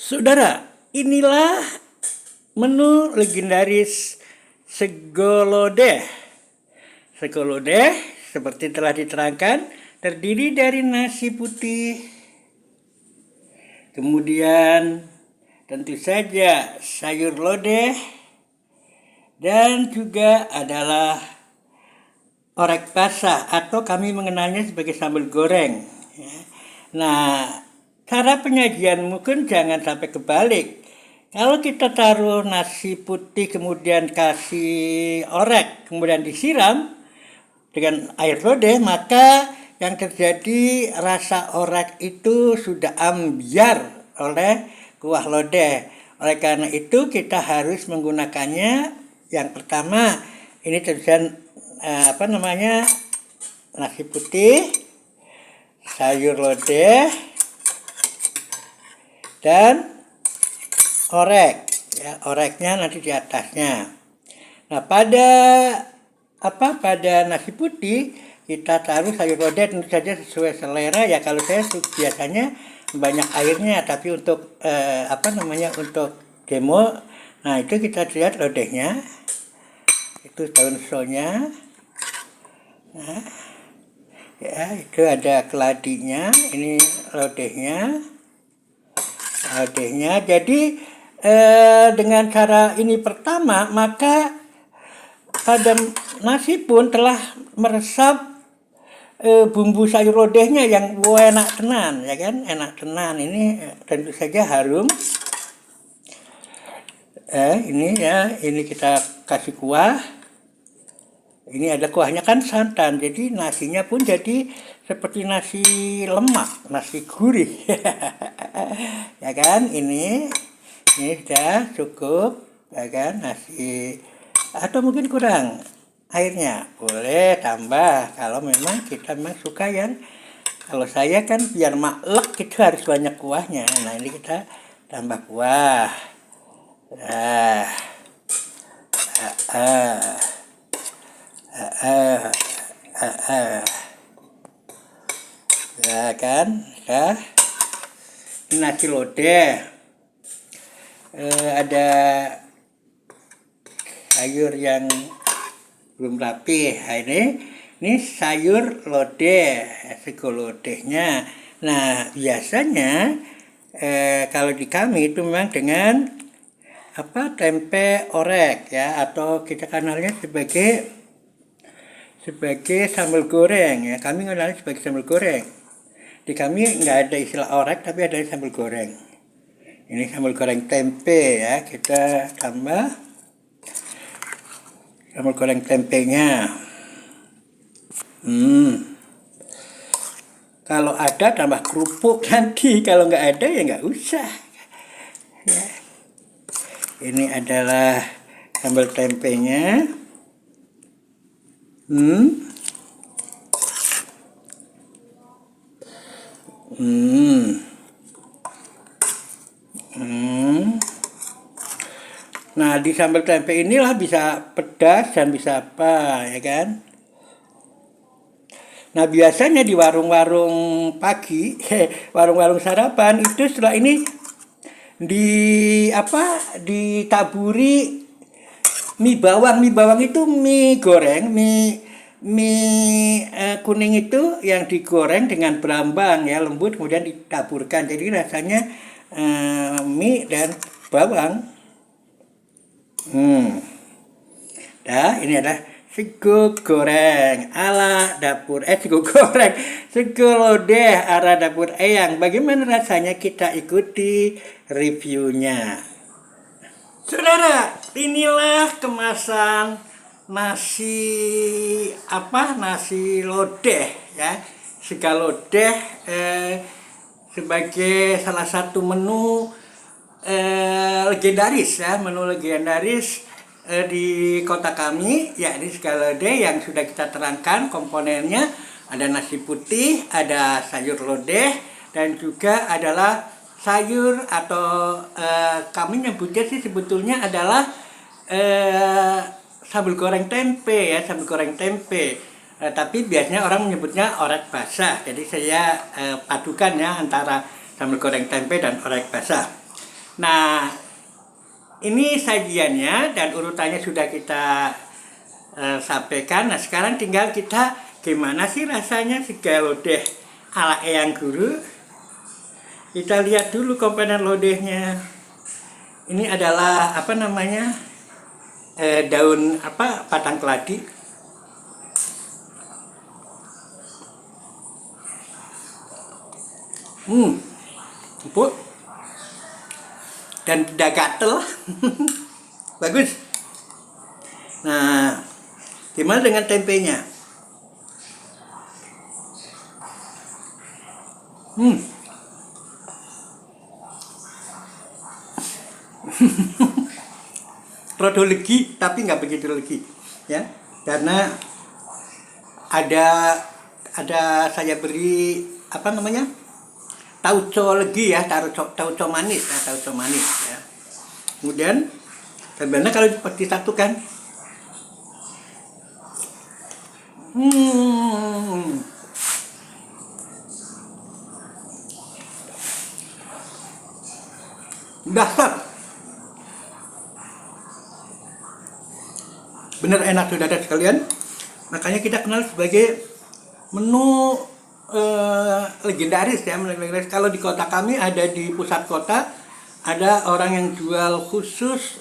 Saudara, inilah menu legendaris sego lodeh. Sego lodeh, seperti telah diterangkan, terdiri dari nasi putih, kemudian tentu saja sayur lodeh, dan juga adalah orek basah atau kami mengenalnya sebagai sambal goreng. Nah, cara penyajian mungkin jangan sampai kebalik. Kalau kita taruh nasi putih kemudian kasih orek kemudian disiram dengan air lodeh, maka yang terjadi rasa orek itu sudah ambiar oleh kuah lodeh. Oleh karena itu kita harus menggunakannya. Yang pertama ini terjadi nasi putih, sayur lodeh, dan orek. Ya, oreknya nanti di atasnya. Nah, pada nasi putih kita taruh sayur lodeh tentu saja sesuai selera ya. Kalau saya biasanya banyak airnya, tapi untuk untuk demo, nah itu kita lihat lodehnya, itu daun sonya. Nah, ya itu ada keladinya, ini lodehnya. Jadi dengan cara ini pertama, maka pada nasi pun telah meresap bumbu sayur lodehnya yang enak tenan, ya kan, enak tenan. Ini tentu saja harum. Ini kita kasih kuah. Ini ada kuahnya kan santan, jadi nasinya pun jadi seperti nasi lemak, nasi gurih. Ya kan, ini sudah cukup, ya kan, nasi. Atau mungkin kurang airnya, boleh tambah kalau memang kita memang suka yang, kalau saya kan biar maklek itu harus banyak kuahnya. Nah, ini kita tambah kuah. Ya kan, ya. Ini nasi lodeh. Ada sayur yang belum rapi. Nah, ini sayur lodeh, sego lodehnya. Nah, biasanya kalau di kami itu memang dengan tempe orek ya, atau kita kenalnya sebagai sambal goreng ya. Kami kenalnya sebagai sambal goreng. Di kami nggak ada istilah orek, tapi ada sambal goreng. Ini sambal goreng tempe ya, kita tambah sambal goreng tempenya. Kalau ada tambah kerupuk nanti, kalau nggak ada ya nggak usah. Ya. Ini adalah sambal tempenya. Nah, di sambal tempe inilah bisa pedas dan bisa apa, ya kan? Nah, biasanya di warung-warung pagi, warung-warung sarapan itu setelah ini ditaburi mie bawang. Mie bawang itu mie goreng, mie kuning itu yang digoreng dengan berambang ya, lembut, kemudian ditaburkan. Jadi rasanya mie dan bawang. Nah, ini adalah sego goreng ala dapur sego lodeh ala dapur Eyang. Bagaimana rasanya, kita ikuti reviewnya. Saudara, inilah kemasan nasi lodeh ya, sego lodeh sebagai salah satu menu legendaris ya, di kota kami, yakni sego lodeh yang sudah kita terangkan komponennya. Ada nasi putih, ada sayur lodeh, dan juga adalah sayur atau kami nyebutnya sih sebetulnya adalah sambal goreng tempe ya, sambal goreng tempe. Tapi biasanya orang menyebutnya orek basah. Jadi saya padukan ya antara sambal goreng tempe dan orek basah. Nah, ini sajiannya dan urutannya sudah kita sampaikan. Nah, sekarang tinggal kita gimana sih rasanya sega lodeh ala Eyang Guru. Kita lihat dulu komponen lodehnya. Ini adalah apa namanya, daun apa, batang keladi. Empuk dan tidak gatel. Bagus. Nah, gimana dengan tempenya? Rodo legi tapi nggak begitu legi ya, karena ada saya beri apa namanya, tauco legi ya, tauco manis ya, tauco manis ya. Kemudian bagaimana kalau disatukan? Dasar bener enak saudara sekalian. Makanya kita kenal sebagai menu legendaris ya, menu legendaris. Kalau di kota kami ada, di pusat kota ada orang yang jual khusus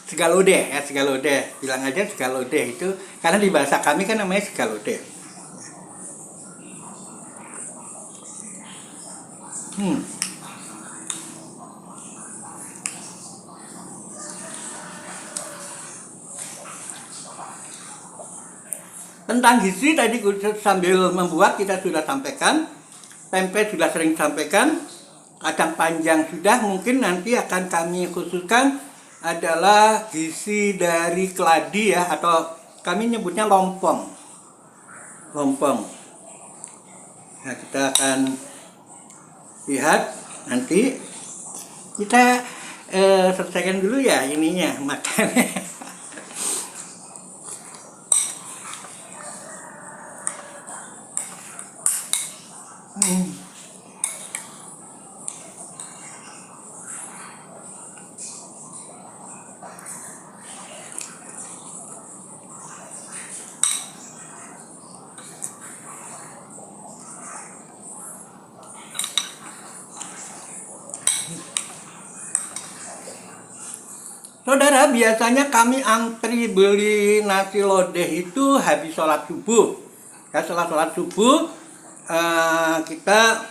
sega lodeh ya, sega lodeh. Bilang aja sega lodeh itu, karena di bahasa kami kan namanya sega lodeh. Tentang gizi tadi sambil membuat kita sudah sampaikan, tempe sudah sering sampaikan, kacang panjang sudah, mungkin nanti akan kami khususkan adalah gizi dari keladi ya, atau kami nyebutnya lompong. Lompong. Nah, kita akan lihat nanti. Kita selesaikan dulu ya ininya, makannya. Saudara, biasanya kami antri beli nasi lodeh itu habis sholat subuh. Ya, setelah sholat subuh kita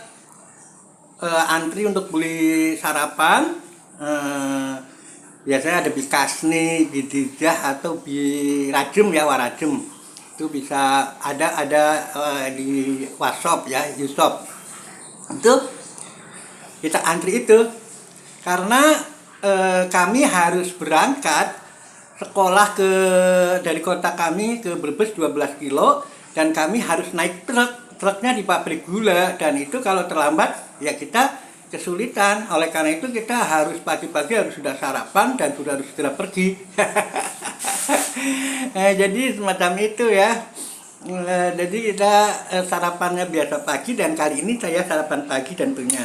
antri untuk beli sarapan. Biasanya ada bikasni, bidijah atau birajem ya, warajem. Itu bisa ada di Wasop ya, Yusop. Itu kita antri itu karena kami harus berangkat sekolah dari kota kami ke Brebes 12 kilo, dan kami harus naik truknya di pabrik gula, dan itu kalau terlambat ya kita kesulitan. Oleh karena itu kita harus pagi-pagi harus sudah sarapan dan sudah harus segera pergi. Jadi semacam itu ya. Jadi kita sarapannya biasa pagi, dan kali ini saya sarapan pagi tentunya.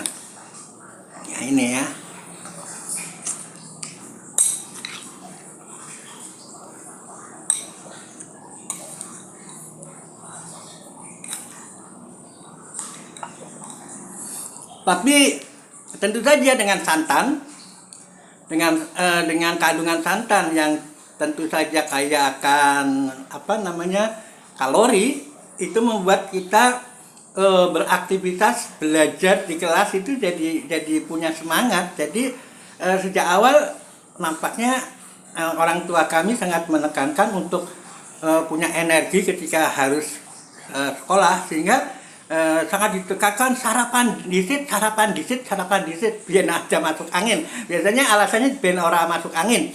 Ya ini ya. Tapi tentu saja dengan santan, dengan kandungan santan yang tentu saja kaya akan apa namanya, kalori, itu membuat kita beraktivitas belajar di kelas itu jadi punya semangat. Jadi sejak awal nampaknya orang tua kami sangat menekankan untuk punya energi ketika harus sekolah, sehingga sangat ditekankan sarapan disit, biar aja masuk angin. Biasanya alasannya biar orang masuk angin.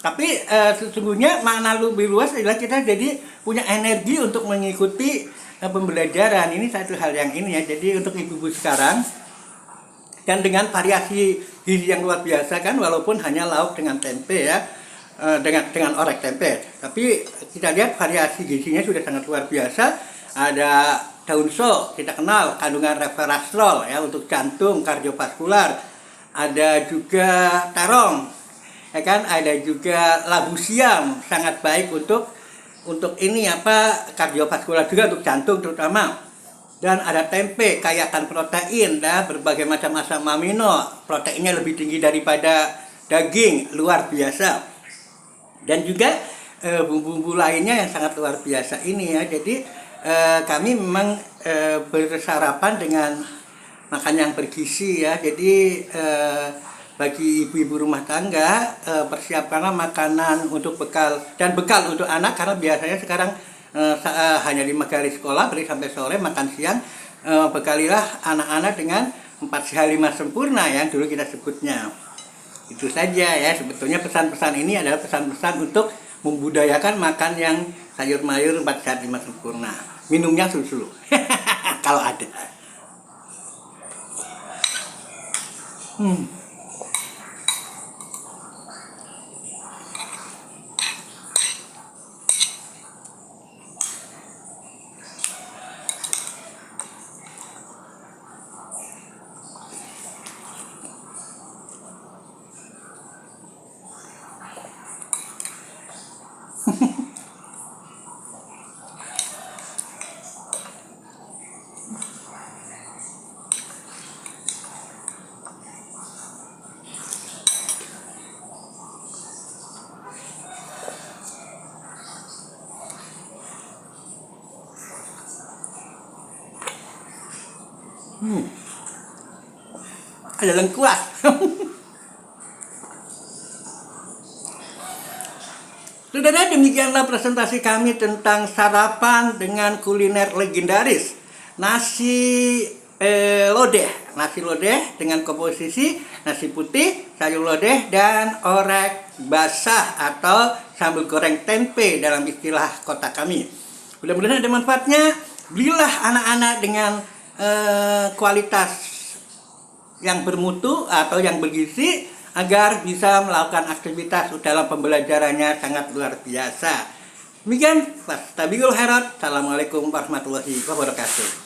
Tapi sesungguhnya makna lebih luas adalah kita jadi punya energi untuk mengikuti pembelajaran. Ini satu hal yang ini ya. Jadi untuk ibu-ibu sekarang, dan dengan variasi gizi yang luar biasa kan, walaupun hanya lauk dengan tempe ya, dengan orek tempe. Tapi kita lihat variasi gizinya sudah sangat luar biasa. Ada daun so, kita kenal kandungan resveratrol ya, untuk jantung, kardiovaskular. ada juga terong, ya kan, ada juga labu siam, sangat baik untuk ini apa, kardiovaskular juga, untuk jantung terutama. Dan ada tempe, kaya akan protein dan berbagai macam asam amino, proteinnya lebih tinggi daripada daging, luar biasa. Dan juga bumbu-bumbu lainnya yang sangat luar biasa ini ya. Jadi kami memang bersarapan dengan makan yang bergizi ya. Jadi bagi ibu-ibu rumah tangga, persiapkanlah makanan untuk bekal dan bekal untuk anak, karena biasanya sekarang hanya 5 kali sekolah, dari sampai sore, makan siang. Bekalilah anak-anak dengan 4 sehat 5 sempurna yang dulu kita sebutnya. Itu saja ya, sebetulnya pesan-pesan ini adalah pesan-pesan untuk membudayakan makan yang sayur mayur 4 sehat 5 sempurna. Minumnya susu kalau ada. Ada lengkuas. Saudara, demikianlah presentasi kami tentang sarapan dengan kuliner legendaris, nasi lodeh dengan komposisi nasi putih, sayur lodeh, dan orek basah atau sambal goreng tempe dalam istilah kota kami. Mudah-mudahan ada manfaatnya. Belilah anak-anak dengan kualitas yang bermutu atau yang bergizi, agar bisa melakukan aktivitas dalam pembelajarannya sangat luar biasa. Demikian, Fastabiqul Khairat. Assalamualaikum warahmatullahi wabarakatuh.